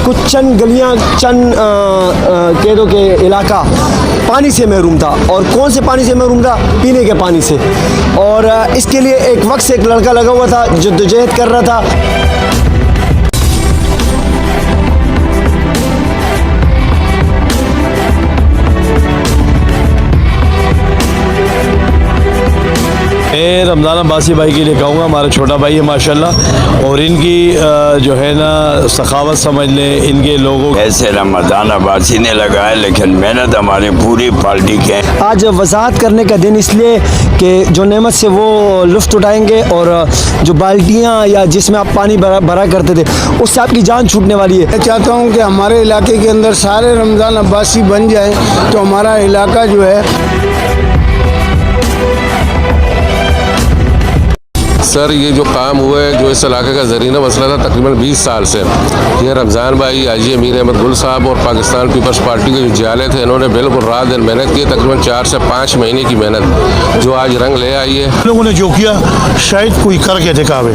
कुछ चंद गलियां, चंद कह दो कि इलाका पानी से महरूम था। और कौन से पानी से महरूम था? पीने के पानी से। और इसके लिए एक वक्त से एक लड़का लगा हुआ था, जद्दोजहद कर रहा था। मैं रमज़ान अब्बासी भाई के लिए कहूँगा, हमारा छोटा भाई है माशाल्लाह, और इनकी जो है ना सखावत समझ लें, इनके लोगों ऐसे रमज़ान अब्बासी ने लगाया, लेकिन मेहनत हमारी पूरी पार्टी के। आज वजाहत करने का दिन इसलिए कि जो नेमत से वो लुफ्त उठाएंगे और जो बाल्टियाँ या जिसमें आप पानी भरा करते थे उससे आपकी जान छूटने वाली है। मैं चाहता हूँ कि हमारे इलाके के अंदर सारे रमज़ान अब्बासी बन जाएं तो हमारा इलाका जो है। सर, ये जो काम हुआ है, जो इस इलाके का ज़रीना मसला था तकरीबन 20 साल से, ये रमज़ान भाई, हाजी अमीर अहमद गुल साहब और पाकिस्तान पीपल्स पार्टी के जो जाले थे, इन्होंने बिल्कुल रात दिन मेहनत की, तकरीबन 4 से 5 महीने की मेहनत जो आज रंग ले आई है। लोगों ने जो किया शायद कोई करके दिखावे,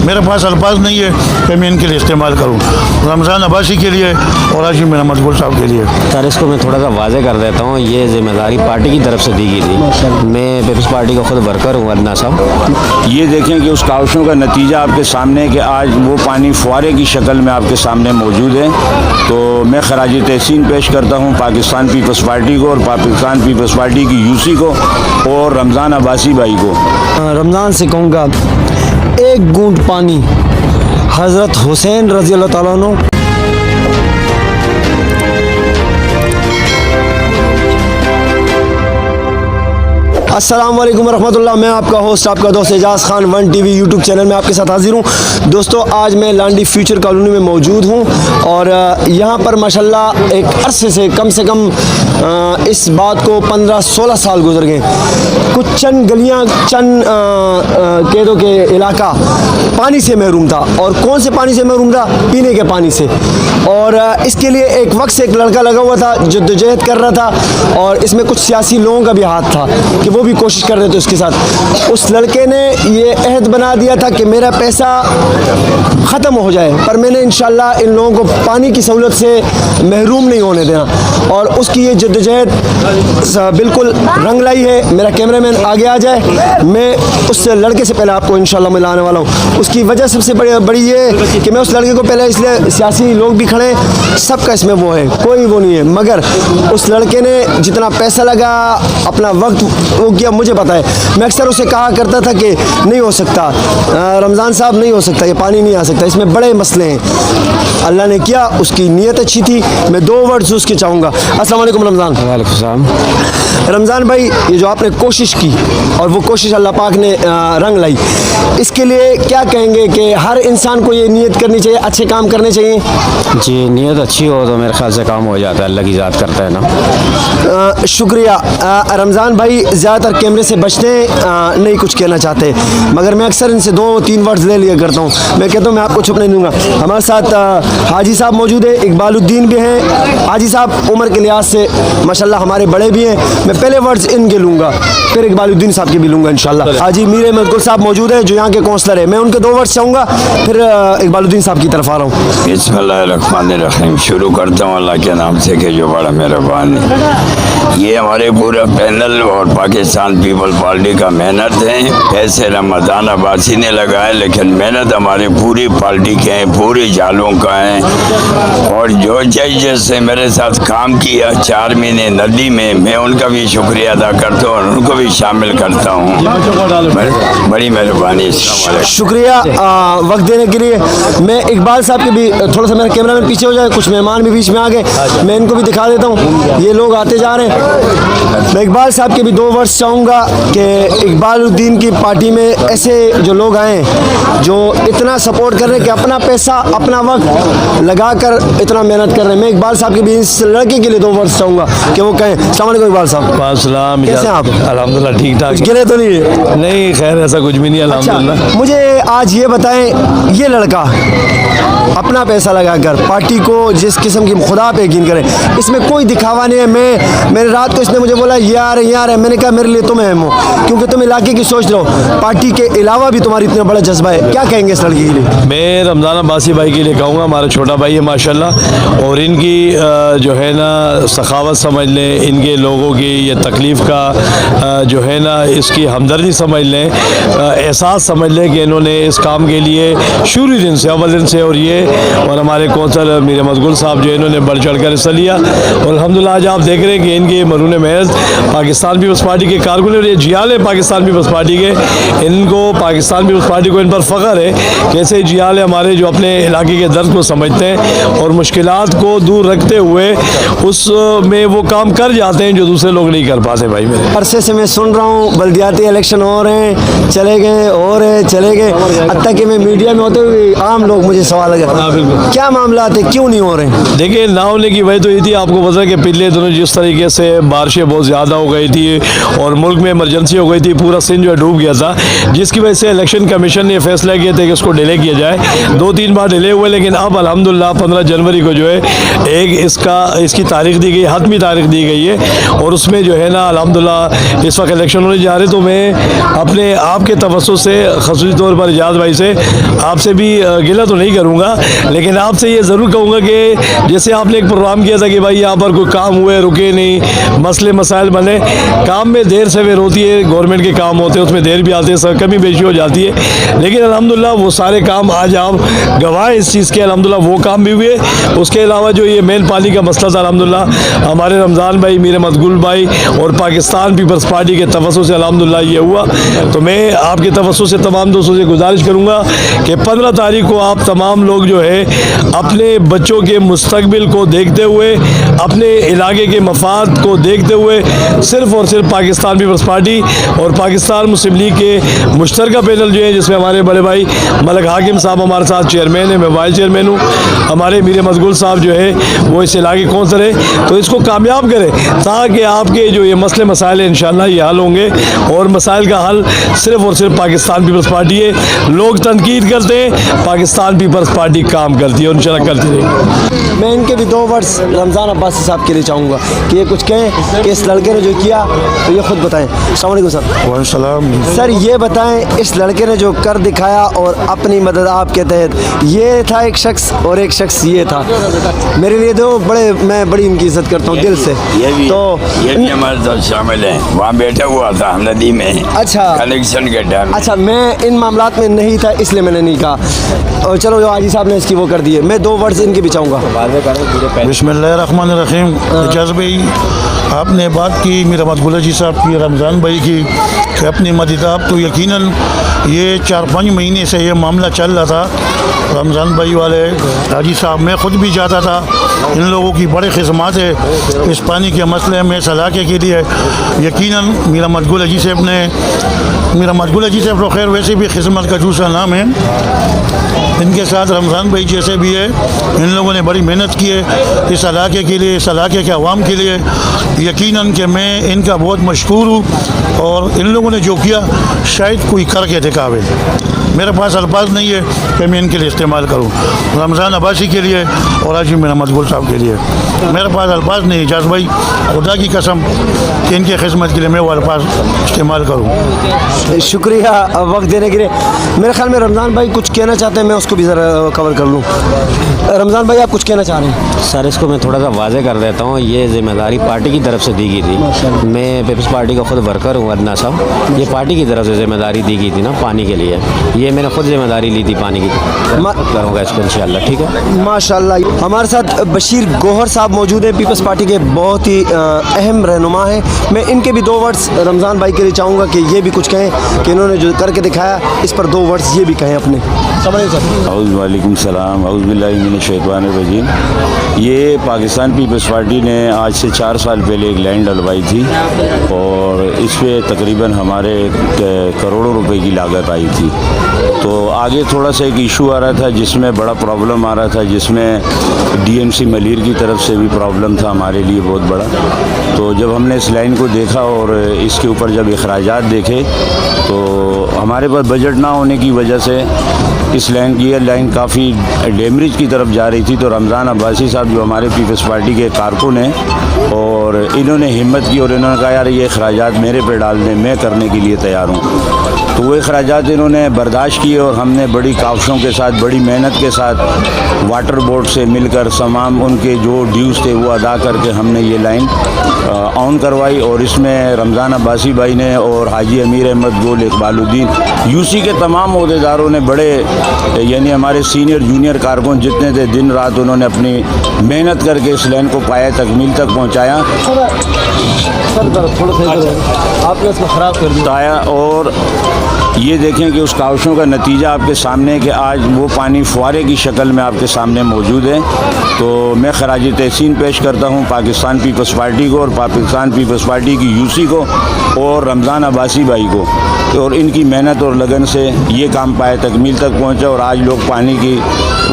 मेरे पास अल्फाज नहीं है कि मैं इनके लिए इस्तेमाल करूँ, रमज़ान अब्बासी के लिए और हाजी अमीर अहमद गुल साहब के लिए। सर, इसको मैं थोड़ा सा वाज़े कर देता हूँ, ये जिम्मेदारी पार्टी की तरफ से दी गई थी। मैं पीपल्स पार्टी का खुद वर्कर हूँ अदना साहब। ये देखें कि उस काविशों का नतीजा आपके सामने है कि आज वो पानी फुआरे की शक्ल में आपके सामने मौजूद है। तो मैं खराज तहसीन पेश करता हूँ पाकिस्तान पीपल्स पार्टी को और पाकिस्तान पीपल्स पार्टी की यूसी को और रमज़ान अब्बासी भाई को। रमज़ान से कहूँगा, एक बूंद पानी हज़रत हुसैन रज़ी अल्लाह ताला अन्हु अस्सलाम वालेकुम रहमतुल्लाह। मैं आपका होस्ट, आपका दोस्त एजाज़ खान 1 TV यूट्यूब चैनल में आपके साथ हाजिर हूँ। दोस्तों, आज मैं लांडी फ्यूचर कॉलोनी में मौजूद हूँ और यहाँ पर माशाल्लाह एक अरसे से कम इस बात को 15-16 साल गुजर गए। कुछ चंद गलियाँ, चंद कह दो कि इलाका पानी से महरूम था। और कौन से पानी से महरूम था? पीने के पानी से। और इसके लिए एक वक्त से एक लड़का लगा हुआ था, जद्दोजहद कर रहा था। और इसमें कुछ सियासी लोगों का भी हाथ था कि वो भी कोशिश कर रहे थे उसके साथ। उस लड़के ने ये अहद बना दिया था कि मेरा पैसा ख़त्म हो जाए, पर मैंने इंशाल्लाह इन लोगों को पानी की सहूलत से महरूम नहीं होने देना। और उसकी ये जद्दोजहद बिल्कुल रंग लाई है। मेरा कैमरामैन आगे आ जाए, मैं उस लड़के से पहले आपको इंशाल्लाह मिलाने वाला हूँ। उसकी वजह सबसे बड़ी ये कि मैं उस लड़के को पहले, इसलिए सियासी लोग भी खड़े, सबका इसमें वो है, कोई वो नहीं है, मगर उस लड़के ने जितना पैसा लगा, अपना वक्त वो किया, मुझे पता है। मैं अक्सर उसे कहा करता था कि नहीं हो सकता रमज़ान साहब, नहीं हो सकता, ये पानी नहीं आ सकता, इसमें बड़े मसले हैं। अल्लाह ने किया, उसकी नीयत अच्छी थी। मैं 2 वर्ड्स उसके चाहूँगा। अस्सलाम वालेकुम रमज़ान। वालेकुम सलाम। रमज़ान भाई, ये जो आपने कोशिश की और वो कोशिश अल्लाह पाक ने रंग लाई, इसके लिए क्या कहेंगे कि हर इंसान को ये नीयत करनी चाहिए, अच्छे काम करने चाहिए? जी, नीयत अच्छी हो तो मेरे ख्याल से काम हो जाता है, अल्लाह की ज़ात करता है ना। शुक्रिया। रमज़ान भाई ज़्यादातर कैमरे से बचते नहीं कुछ कहना चाहते, मगर मैं अक्सर इनसे 2-3 वर्ड्स ले लिया करता हूँ। मैं कहता हूँ मैं आपको छुप नहीं दूँगा। हमारे साथ हाजी साहब मौजूद है, इकबालुद्दीन भी हैं। हाजी साहब उम्र के लिहाज से माशाल्लाह हमारे बड़े भी हैं। मैं पहले वर्ड्स इनके लूँगा, फिर इकबालुद्दीन साहब के भी लूँगा इंशाल्लाह। हाजी मीर अहमद गुल साहब मौजूद है जो यहाँ के काउंसलर है, मैं उनके 2 वर्ड्स चाहूँगा, फिर इकबालुद्दीन साहब की तरफ आ रहा हूँ। बिस्मिल्लाहिर्रहमानिर्रहीम। शुरू करता हूँ अल्लाह के नाम से कि जो बड़ा मेहरबान है। ये हमारे पूरा पैनल और पाकिस्तान पीपल्स पार्टी का मेहनत है। ऐसे रमज़ान अब्बासी ने लगाया, लेकिन मेहनत हमारी पूरी पार्टी के हैं, पूरी जालों का है। और जो जजेस से मेरे साथ काम किया 4 महीने नदी में, मैं उनका भी शुक्रिया अदा करता हूँ और उनको भी शामिल करता हूँ। बड़ी मेहरबानी। शुक्रिया वक्त देने के लिए। मैं इकबाल साहब के भी थोड़ा सा, मेरा कैमरा में पीछे हो जाए, कुछ मेहमान भी बीच में आ गए, मैं इनको भी दिखा देता हूँ, ये लोग आते जा रहे हैं। मैं इकबाल साहब के भी 2 वर्ड्स चाहूँगा कि इकबालुद्दीन की पार्टी में ऐसे जो लोग आए जो इतना सपोर्ट कर रहे हैं कि अपना पैसा, अपना वक्त लगा कर इतना मेहनत कर रहे हैं। मैं इकबाल साहब के भी इस लड़के के लिए 2 वर्ड्स चाहूँगा कि वो कहें। अस्सलाम वालेकुम इकबाल साहब। सलाम। कैसे हैं आप? अल्हम्दुलिल्लाह ठीक ठाक। गिरे तो नहीं है? नहीं, खैर ऐसा कुछ भी नहीं, अल्हम्दुलिल्लाह। मुझे आज ये बताएं, ये लड़का अपना पैसा लगाकर पार्टी को जिस किस्म की खुदा पे यकीन करें, इसमें कोई दिखावा नहीं है। मैंने रात को इसने मुझे बोला यार है, मैंने कहा मेरे लिए तुम अहम हो, क्योंकि तुम इलाके की सोच लो, पार्टी के अलावा भी तुम्हारी इतना बड़ा जज्बा है। क्या कहेंगे इस लड़की के लिए? मैं रमज़ान अब्बासी भाई के लिए कहूँगा, हमारा छोटा भाई है माशाल्लाह, और इनकी जो है ना सखावत समझ लें, इनके लोगों की ये तकलीफ़ का जो है ना इसकी हमदर्दी समझ लें, एहसास समझ लें कि इन्होंने इस काम के लिए शुरू दिन से अव्वल दिन से और हमारे कौंसल मीर अहमद गुल साहब जो इन्होंने बढ़ चढ़ कर हिस्सा लिया। और अल्हम्दुलिल्लाह आज आप देख रहे हैं कि इनके मरून मेहनत पाकिस्तान पीपल्स पार्टी के कारकुन और ये जियाल है पाकिस्तान पीपल्स पार्टी के, इनको पाकिस्तान पीपल्स पार्टी को इन पर फ़ख्र है कैसे जियाल है हमारे जो अपने इलाके के दर्द को समझते हैं और मुश्किलात को दूर रखते हुए उसमें वो काम कर जाते हैं जो दूसरे लोग नहीं कर पाते। भाई मेरे अरसे से मैं सुन रहा हूँ बल्दियाती इलेक्शन हो रहे हैं, चले गए और चले गए, हत्ता कि मैं मीडिया में होते हुए आम लोग मुझे सवाल लगे क्या मामला थे, क्यों नहीं हो रहे? देखिए ना होने की वजह तो ये थी, आपको पता है कि पिछले दिनों जिस तरीके से बारिशें बहुत ज़्यादा हो गई थी और मुल्क में इमरजेंसी हो गई थी, पूरा सिंध जो है डूब गया था, जिसकी वजह से इलेक्शन कमीशन ने फैसला किया था कि उसको डिले किया जाए। 2-3 बार डिले हुए, लेकिन अब अल्हम्दुलिल्लाह 15 जनवरी को जो है एक इसकी तारीख दी गई, हतमी तारीख दी गई है और उसमें जो है ना अल्हम्दुलिल्लाह इस वक्त इलेक्शन होने जा रहे। तो मैं अपने आपके तवज्जुह से ख़ुसूसी तौर पर इजाज़ भाई से आपसे भी गिला तो नहीं करूँगा, लेकिन आपसे ये ज़रूर कहूँगा कि जैसे आपने एक प्रोग्राम किया था कि भाई यहाँ पर कोई काम हुए रुके नहीं, मसले मसाइल बने, काम में देर सवेर होती है, गवर्नमेंट के काम होते हैं उसमें देर भी आती है, कमी बेशी हो जाती है, लेकिन अल्हम्दुलिल्लाह वो सारे काम आज आप गवाह इस चीज़ के, अल्हम्दुलिल्लाह वो काम भी हुए। उसके अलावा जो ये मेन पानी का मसला था अल्हम्दुलिल्लाह हमारे रमज़ान भाई, मीर अहमद गुल भाई और पाकिस्तान पीपल्स पार्टी के तवज्जुह से अल्हम्दुलिल्लाह ये हुआ। तो मैं आपके तवज्जुह से तमाम दोस्तों से गुजारिश करूँगा कि 15 तारीख को आप तमाम लोग जो है अपने बच्चों के मुस्तकबिल को देखते हुए, अपने इलाके के मफाद को देखते हुए सिर्फ़ और सिर्फ पाकिस्तान पीपल्स पार्टी और पाकिस्तान मुस्लिम लीग के मुश्तरका पैनल जो है, जिसमें हमारे बड़े भाई मलक हाकिम साहब हमारे साथ चेयरमैन है, मैं वाइस चेयरमैन हूँ, हमारे मीर अहमद गुल साहब जो है वो इस इलाके कौंसल है, तो इसको कामयाब करें ताकि आपके जो ये मसले मसाइल हैं इंशाअल्लाह ये हल होंगे और मसाइल का हल सिर्फ़ और सिर्फ पाकिस्तान पीपल्स पार्टी है। लोग तनकीद करते हैं, पाकिस्तान पीपल्स पार्टी काम करती है और इंशाअल्लाह करती रहेगी। मैं इनके भी 2 वर्ड्स रमज़ान अब्बासी साहब के लिए चाहूँगा कि ये कुछ कहें कि इस लड़के ने जो किया तो ये खुद बताएं। अस्सलाम वालेकुम सर। वालेकुम सर ये बताएं इस लड़के ने जो कर दिखाया और अपनी मदद आपके तहत, ये था एक शख्स और एक शख्स ये था, मेरे लिए तो मैं बड़ी इनकी इज्जत करता हूँ दिल से। ये भी हमारे साथ शामिल हैं, वहाँ बैठा हुआ था हमनदी में। अच्छा कलेक्शन के टाइम। अच्छा, मैं इन मामलात में नहीं था इसलिए मैंने नहीं कहा, और चलो जो हाजी साहब ने इसकी वो कर दी है, मैं 2 वर्ड्स इनके भी चाहूँगा। बिस्मिल्लाहिर्रहमानिर्रहीम। इजाज़ भाई आपने बात की मीर अहमद गुल जी साहब की, रमज़ान भाई की, कि अपनी मदद आप तो यकीनन ये 4-5 महीने से ये मामला चल रहा था, रमज़ान भाई वाले हाजी साहब, मैं ख़ुद भी जाता था, इन लोगों की बड़े खिदमत है इस पानी के मसले में सलाके के लिए। यकीनन मीर अहमद गुल जी साहब ने, मीर अहमद गुल जी साहब तो खैर वैसे भी खिदमत का दूसरा नाम है, इनके साथ रमज़ान भाई जैसे भी है, इन लोगों ने बड़ी मेहनत की है इस इलाके के लिए, इस इलाके के अवाम के लिए। यकीनन कि मैं इनका बहुत मशहूर हूँ और इन लोगों ने जो किया शायद कोई करके दिखावे, मेरे पास अल्फाज नहीं है कि मैं इनके लिए इस्तेमाल करूँ, रमज़ान अब्बासी के लिए और हाजी मीर अहमद गुल साहब के लिए मेरे पास अल्फाज नहीं। इजाज़ भाई खुदा की कसम कि इनकी खिदमत के लिए मैं वो अल्फाज इस्तेमाल करूँ। शुक्रिया वक्त देने के लिए। मेरे ख्याल में रमज़ान भाई कुछ कहना चाहते हैं, मैं उसको भी ज़रा कवर कर लूँ। रमज़ान भाई आप कुछ कहना चाह रहे हैं? सर इसको मैं थोड़ा सा वाज़े कर देता हूँ, ये ज़िम्मेदारी पार्टी की तरफ से दी गई थी। मैं पीपल्स पार्टी का खुद वर्कर हूँ अदना साहब, ये पार्टी की तरफ से ज़िम्मेदारी दी गई थी ना पानी के लिए, ये मैंने खुद ज़िम्मेदारी ली थी पानी की, करूँगा इसको इंशाअल्लाह। ठीक है, माशाअल्लाह। हमारे साथ बशीर गोहर साहब मौजूद हैं, पीपल्स पार्टी के बहुत ही अहम रहनुमा हैं। मैं इनके भी 2 वर्ड्स रमज़ान भाई के लिए चाहूँगा कि ये भी कुछ कहें कि इन्होंने जो करके दिखाया इस पर 2 वर्ड्स ये भी कहें अपने। वालेकुम सलाम, औज़ु बिल्लाहि मिनश शैतानिर रजीम। ये पाकिस्तान पीपल्स पार्टी ने आज से 4 साल पहले एक लैंड डलवाई थी और इस पर तकरीबन हमारे करोड़ों रुपए की लागत आई थी। तो आगे थोड़ा सा एक इशू आ रहा था जिसमें बड़ा प्रॉब्लम आ रहा था, जिसमें डीएमसी मलीर की तरफ से भी प्रॉब्लम था हमारे लिए बहुत बड़ा। तो जब हमने इस लाइन को देखा और इसके ऊपर जब अखराजात देखे तो हमारे पास बजट ना होने की वजह से इस लाइन काफ़ी डैमेज की तरफ जा रही थी। तो रमज़ान अब्बासी साहब जो हमारे पीपल्स पार्टी के कारकुन हैं और इन्होंने हिम्मत की और इन्होंने कहा यार ये अखराजात मेरे पे डाल दें, मैं करने के लिए तैयार हूँ। तो वो अखराजात इन्होंने बर्दाश्त किए और हमने बड़ी काविशों के साथ, बड़ी मेहनत के साथ वाटर बोर्ड से मिलकर तमाम उनके जो ड्यूज़ थे वो अदा करके हमने ये लाइन ऑन करवाई। और इसमें रमज़ान अब्बासी भाई ने और हाजी अमीर अहमद गोल इकबालुद्दीन यूसी के तमाम अहदेदारों ने बड़े, यानी हमारे सीनियर जूनियर कारकुन जितने थे, दिन रात उन्होंने अपनी मेहनत करके इस लाइन को पाया तकमील तक पहुँचाया आपने इसको ख़राब कर दिया। और ये देखें कि उस काविशों का नतीजा आपके सामने है कि आज वो पानी फुआरे की शक्ल में आपके सामने मौजूद है। तो मैं खराज तहसीन पेश करता हूँ पाकिस्तान पीपल्स पार्टी को और पाकिस्तान पीपल्स पार्टी की यूसी को और रमज़ान अब्बासी भाई को, और इनकी मेहनत और लगन से ये काम पाए तकमील तक पहुँचा और आज लोग पानी की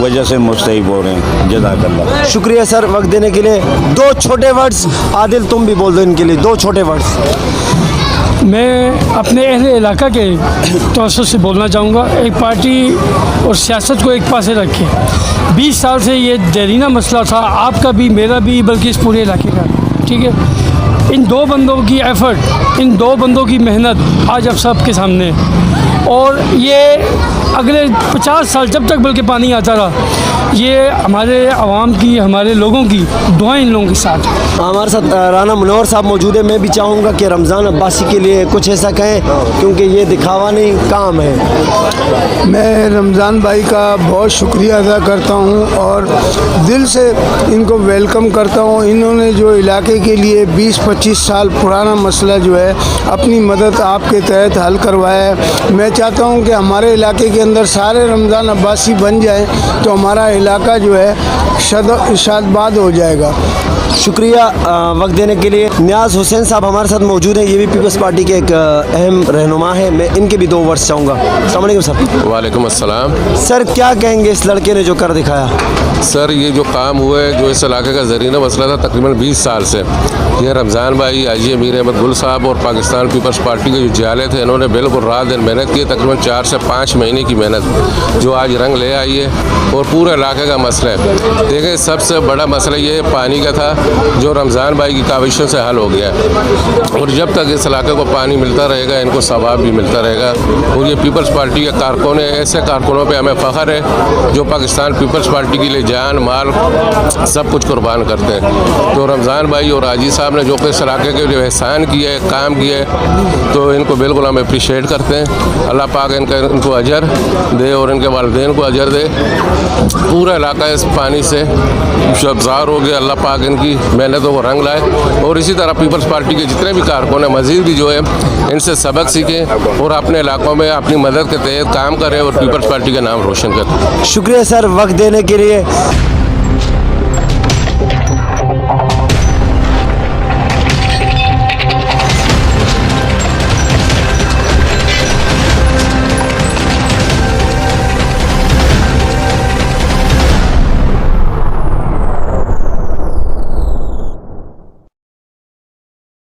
वजह से मुस्तैब हो रहे हैं। जज़ाकल्लाह। शुक्रिया सर वक्त देने के लिए। दो छोटे वर्ड्स आदिल तुम भी बोल दो इनके लिए, दो छोटे वर्ड्स। मैं अपने अहले इलाका के तवज्जुह से बोलना चाहूँगा, एक पार्टी और सियासत को एक पासे रखे। 20 साल से ये देरीना मसला था, आपका भी मेरा भी, बल्कि इस पूरे इलाके का, ठीक है। इन दो बंदों की एफ़र्ट, इन दो बंदों की मेहनत आज अब सबके सामने है। और ये अगले 50 साल जब तक बल्कि पानी आता रहा, ये हमारे आवाम की, हमारे लोगों की दुआएं इन लोगों के साथ। हमारे साथ राना मुनव्वर साहब मौजूद है। मैं भी चाहूँगा कि रमज़ान अब्बासी के लिए कुछ ऐसा कहें, क्योंकि ये दिखावा नहीं काम है। मैं रमज़ान भाई का बहुत शुक्रिया अदा करता हूँ और दिल से इनको वेलकम करता हूँ। इन्होंने जो इलाके के लिए 20-25 साल पुराना मसला जो है अपनी मदद आपके तहत हल करवाया है। मैं चाहता हूँ कि हमारे इलाके के अंदर सारे रमज़ान अब्बासी बन जाएँ तो हमारा इलाका जो है शादबाद हो जाएगा। शुक्रिया वक्त देने के लिए। नियाज़ हुसैन साहब हमारे साथ मौजूद हैं, ये भी पीपल्स पार्टी के एक अहम रहनुमा है। मैं इनके भी 2 वर्ड्स चाहूँगा। अस्सलाम वालेकुम सर। वालेकुम अस्सलाम। सर क्या कहेंगे इस लड़के ने जो कर दिखाया? सर ये जो काम हुआ है, जो इस इलाके का ज़रीना मसला था तकरीबन 20 साल से, ये रमज़ान भाई, हाजी अमीर अहमद गुल साहब और पाकिस्तान पीपल्स पार्टी के जो जियाले थे, इन्होंने बिल्कुल रात दिन मेहनत की। तकरीबन 4 से 5 महीने की मेहनत जो आज रंग ले आई है और पूरे इलाके का मसला है। देखें सबसे बड़ा मसला ये पानी का था जो रमज़ान भाई की काविशों से हल हो गया, और जब तक इस इलाके को पानी मिलता रहेगा इनको सवाब भी मिलता रहेगा। और ये पीपल्स पार्टी के कारकुन है, ऐसे कारकुनों पे हमें फ़ख्र है जो पाकिस्तान पीपल्स पार्टी के लिए जान माल सब कुछ कुर्बान करते हैं। तो रमज़ान भाई और हाजी साहब ने जो इस इलाके के लिए एहसान किया है, काम किया है, तो इनको बिल्कुल हम अप्रिशिएट करते हैं। अल्लाह पाक इनको अजर दे और इनके वालिदैन को अजर दे। पूरा इलाका इस पानी से शब्जार हो गया। अल्लाह पाक इनकी मेहनतों को रंग लाए और इसी तरह पीपल्स पार्टी के जितने भी कारकुन हैं मज़ीद भी जो है इनसे सबक सीखें और अपने इलाकों में अपनी मदद के तहत काम करें और पीपल्स पार्टी का नाम रोशन करें। शुक्रिया सर वक्त देने के लिए।